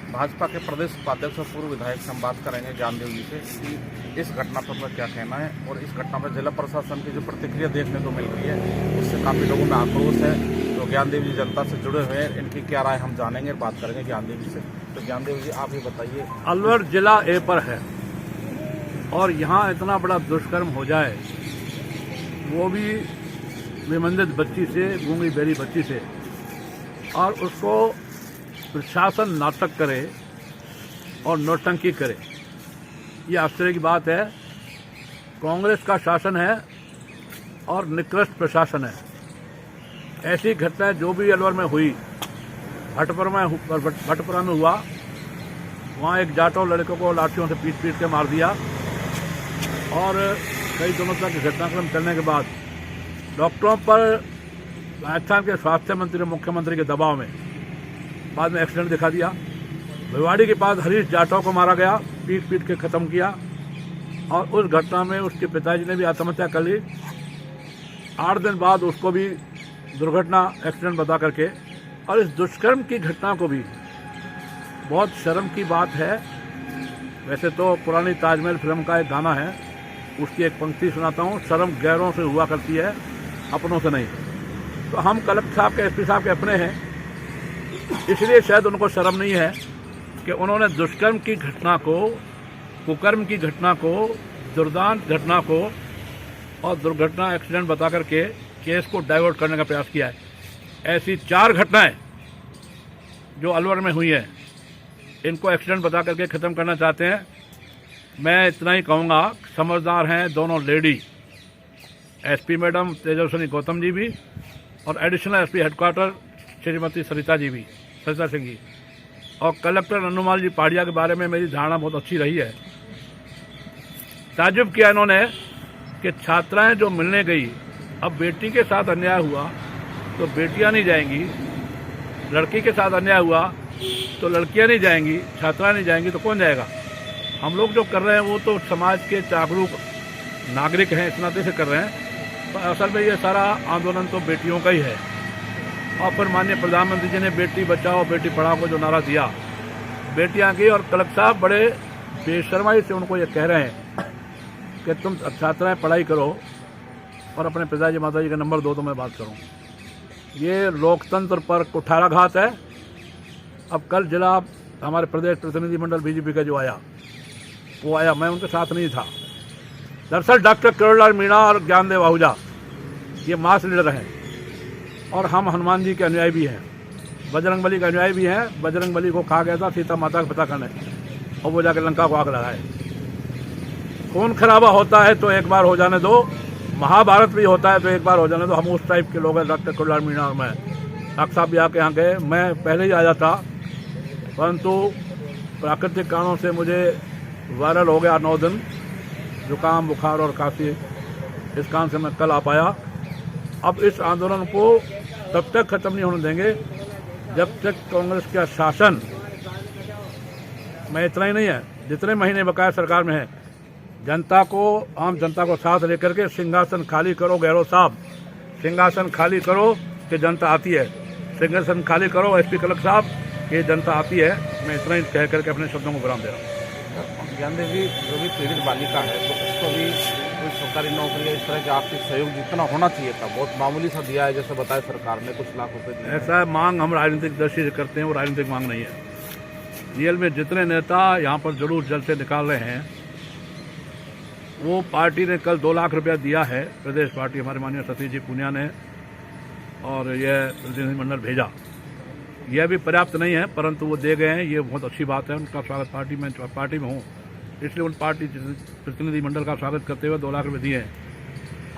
भाजपा के प्रदेश उपाध्यक्ष और पूर्व विधायक से हम बात करेंगे ज्ञानदेव जी से कि इस घटना पर उनका क्या कहना है और इस घटना पर जिला प्रशासन की जो प्रतिक्रिया देखने को मिल रही है उससे काफ़ी लोगों में आक्रोश है। तो ज्ञानदेव जी जनता से जुड़े हुए हैं, इनकी क्या राय हम जानेंगे, बात करेंगे ज्ञानदेव जी से। तो ज्ञानदेव जी आप ये बताइए, अलवर जिला ए पर है और यहाँ इतना बड़ा दुष्कर्म हो जाए, वो भी विमंदित बच्ची से, गूंगी बेरी बच्ची से, और उसको प्रशासन नाटक करे और नौटंकी करे, ये आश्चर्य की बात है। कांग्रेस का शासन है और निकृष्ट प्रशासन है। ऐसी घटनाएं जो भी अलवर में हुई, भटपुरा में हुआ, वहाँ एक जाटो लड़कों को लाठियों से पीट के मार दिया और कई दिनों तक घटनाक्रम चलने के बाद डॉक्टरों पर राजस्थान के स्वास्थ्य मंत्री और मुख्यमंत्री के दबाव में बाद में एक्सीडेंट दिखा दिया। भिवाड़ी के पास हरीश जाटव को मारा गया, पीट के ख़त्म किया और उस घटना में उसके पिताजी ने भी आत्महत्या कर ली। 8 दिन बाद उसको भी दुर्घटना एक्सीडेंट बता करके, और इस दुष्कर्म की घटना को भी बहुत शर्म की बात है। वैसे तो पुरानी ताजमहल फिल्म का एक गाना है, उसकी एक पंक्ति सुनाता हूँ, शर्म गैरों से हुआ करती है, अपनों से नहीं। तो हम कलेक्टर साहब के, एसपी साहब के अपने हैं, इसलिए शायद उनको शर्म नहीं है कि उन्होंने दुष्कर्म की घटना को, कुकर्म की घटना को, दुर्दांत घटना को और दुर्घटना एक्सीडेंट बता करके केस को डाइवर्ट करने का प्रयास किया है। ऐसी 4 घटनाएं जो अलवर में हुई हैं, इनको एक्सीडेंट बता करके ख़त्म करना चाहते हैं। मैं इतना ही कहूँगा, समझदार हैं दोनों lady, SP madam Tejaswini Gautam ji भी और additional SP headquarter Shrimati Sarita Singh ji, और कलेक्टर नन्नूमाल जी पहाड़िया के बारे में मेरी धारणा बहुत अच्छी रही है। ताजुब किया इन्होंने कि छात्राएं जो मिलने गई, अब बेटी के साथ अन्याय हुआ तो बेटियां नहीं जाएंगी, लड़की के साथ अन्याय हुआ तो लड़कियां नहीं जाएंगी, छात्राएं नहीं जाएंगी, तो कौन जाएगा? हम लोग जो कर रहे हैं वो तो समाज के जागरूक नागरिक हैं, इस नाते से कर रहे हैं, पर असल में ये सारा आंदोलन तो बेटियों का ही है। और फिर माननीय प्रधानमंत्री जी ने बेटी बचाओ बेटी पढ़ाओ को जो नारा दिया, बेटियां की, और कलेक्टर साहब बड़े बेशर्माई से उनको ये कह रहे हैं कि तुम छात्राएं पढ़ाई करो और अपने पिताजी माताजी का नंबर दो तो मैं बात करूँ। ये लोकतंत्र पर कुठाराघात है। अब कल जिला हमारे प्रदेश प्रतिनिधिमंडल बीजेपी का जो आया, वो आया, मैं उनके साथ नहीं था। दरअसल डॉक्टर किरोड़लाल मीणा और ज्ञानदेव आहूजा ये मास लीडर हैं और हम हनुमान जी के अनुयायी भी हैं, बजरंगबली के अनुयायी भी हैं। बजरंगबली को कहा गया था सीता माता का पता करने, और वो जाकर लंका को आग लगाए। खून खराबा होता है तो एक बार हो जाने दो, महाभारत भी होता है तो एक बार हो जाने दो। हम उस टाइप के लोग हैं, डॉक्टर किरोड़लाल मीणा और मैं। डॉक्टर साहब भी आके यहाँ गए, मैं पहले ही आया था, परंतु प्राकृतिक कारणों से मुझे वायरल हो गया 9 दिन, जुकाम, बुखार और काफ़ी, इस कारण से मैं कल आ पाया। अब इस आंदोलन को तब तक खत्म नहीं होने देंगे जब तक कांग्रेस का शासन, मैं इतना ही नहीं है, जितने महीने बकाया सरकार में है, जनता को, आम जनता को साथ लेकर के सिंहासन खाली करो। गहलोत साहब, सिंहासन खाली करो कि जनता आती है, सिंहासन खाली करो एसपी कलेक्टर साहब, ये जनता आती है। मैं इतना ही कह करके अपने शब्दों को विराम दे रहा हूँ। ज्ञानदेव जी, जो भी पीड़ित बालिका है तो उसको भी कोई सरकारी नौकरी, इस तरह के आर्थिक सहयोग जितना होना चाहिए था, बहुत मामूली सा दिया है, जैसे बताया सरकार ने कुछ लाख रुपए दिए। ऐसा मांग हम राजनीतिक दृष्टि से करते हैं, वो राजनीतिक मांग नहीं है। रियल में जितने नेता यहाँ पर जरूर जल से निकाल रहे हैं, वो पार्टी ने कल 2 लाख रुपया दिया है, प्रदेश पार्टी हमारे माननीय सतीश जी पूनिया ने, और यह प्रतिनिधिमंडल भेजा। यह भी पर्याप्त नहीं है, परंतु वो दे गए हैं, ये बहुत अच्छी बात है। उनका स्वागत, पार्टी में हूँ इसलिए उन पार्टी प्रतिनिधिमंडल का स्वागत करते हुए 2 लाख रुपये दिए हैं।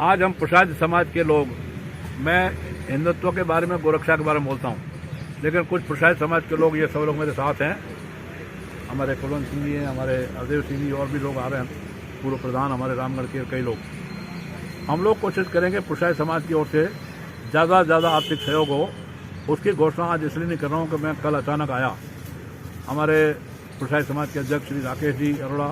आज हम प्रसाद समाज के लोग, मैं हिंदुत्व के बारे में, गोरक्षा के बारे में बोलता हूँ, लेकिन कुछ प्रसाद समाज के लोग, ये सब लोग मेरे साथ हैं। हमारे कुलवंत सिंह जी हैं, हमारे हरदेव सिंह जी, और भी लोग आ रहे हैं, पूर्व प्रधान हमारे रामगढ़ के कई लोग। हम लोग कोशिश करेंगे प्रसाद समाज की ओर से ज़्यादा से ज़्यादा आर्थिक सहयोग हो। उसकी घोषणा आज इसलिए नहीं कर रहा हूँ कि मैं कल अचानक आया, हमारे प्रसाद समाज के अध्यक्ष श्री राकेश जी अरोड़ा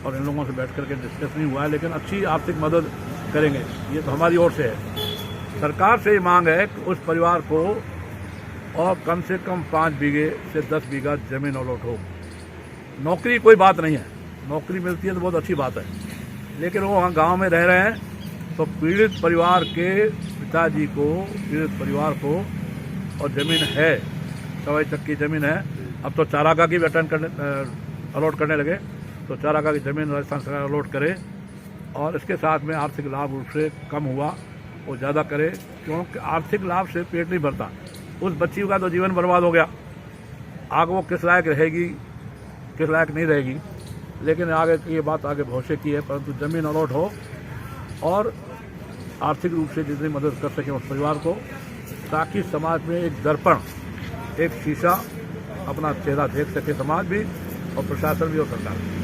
और इन लोगों से बैठ करके डिस्कस नहीं हुआ है, लेकिन अच्छी आर्थिक मदद करेंगे, ये तो हमारी ओर से है। सरकार से ये मांग है कि उस परिवार को और कम से कम 5 बीघे से 10 बीघा जमीन अलॉट हो। नौकरी कोई बात नहीं है, नौकरी मिलती है तो बहुत अच्छी बात है, लेकिन वो वहाँ गांव में रह रहे हैं तो पीड़ित परिवार के पिताजी को, पीड़ित परिवार को, और ज़मीन है, सवाई तक की ज़मीन है। अब तो चारागाह की भी अलॉट करने लगे, तो चारागाह की ज़मीन राजस्थान सरकार अलॉट करे और इसके साथ में आर्थिक लाभ रूप से कम हुआ वो ज़्यादा करे, क्योंकि आर्थिक लाभ से पेट नहीं भरता। उस बच्ची का तो जीवन बर्बाद हो गया, आगे वो किस लायक रहेगी, किस लायक नहीं रहेगी। लेकिन आगे ये बात आगे भविष्य की है, परंतु ज़मीन अलॉट हो और आर्थिक रूप से जितनी मदद कर सकें उस परिवार को, ताकि समाज में एक दर्पण, एक शीशा अपना चेहरा देख सके समाज भी और प्रशासन भी और सरकार भी।